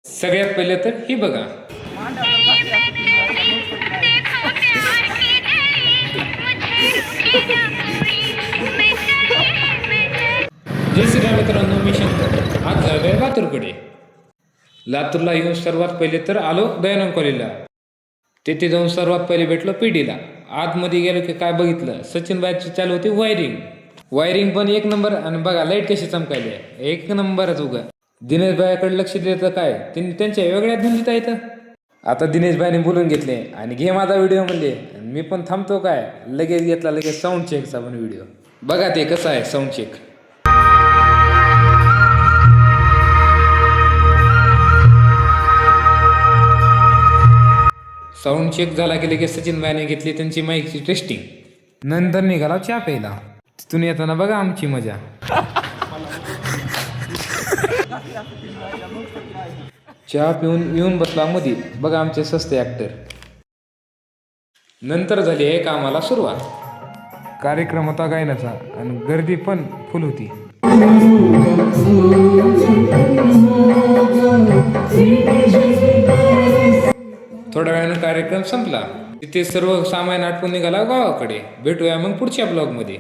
सगळ्यात पहिले तर ही बघा. जय श्रीराम मित्रांनो, मी शंकर. आज झालोय लातूरकडे. लातूरला येऊन सर्वात पहिले तर आलो दयानंद कॉलेजला. तेथे जाऊन सर्वात पहिले भेटलो पीडीला. आतमध्ये गेलो की काय बघितलं, सचिन बायची चालू होती वायरिंग पण एक नंबर. आणि बघा लाईट कशी चमकायली आहे, एक नंबरच उगा. दिनेश भाईकडे लक्ष द्यायचं काय, त्यांनी त्यांच्या वेगळ्या धुंदीत आहेत. आता दिनेश भाईने बोलून घेतले आणि घे माझा व्हिडिओ म्हणले. मी पण थांबतो काय, लगेच घेतला लगेच साऊंड चेकचा पण व्हिडिओ. बघा ते कसं आहे साऊंड चेक. साऊंड चेक झाला की लगेच सचिन भाईने घेतली त्यांची माईकची टेस्टिंग. नंतर निघाला चहा प्यायला. तिथून येताना बघा आमची मजा. चहा पिऊन येऊन बसला मध्ये. बघा आमचे सस्ते ऍक्टर. नंतर झाली आहे कामाला सुरुवात. कार्यक्रम होता गायनाचा आणि गर्दी पण फुल होती. थोड्या वेळानं कार्यक्रम संपला. तिथे सर्व सामान आटपून निघाला गावाकडे. भेटूया मग पुढच्या ब्लॉगमध्ये.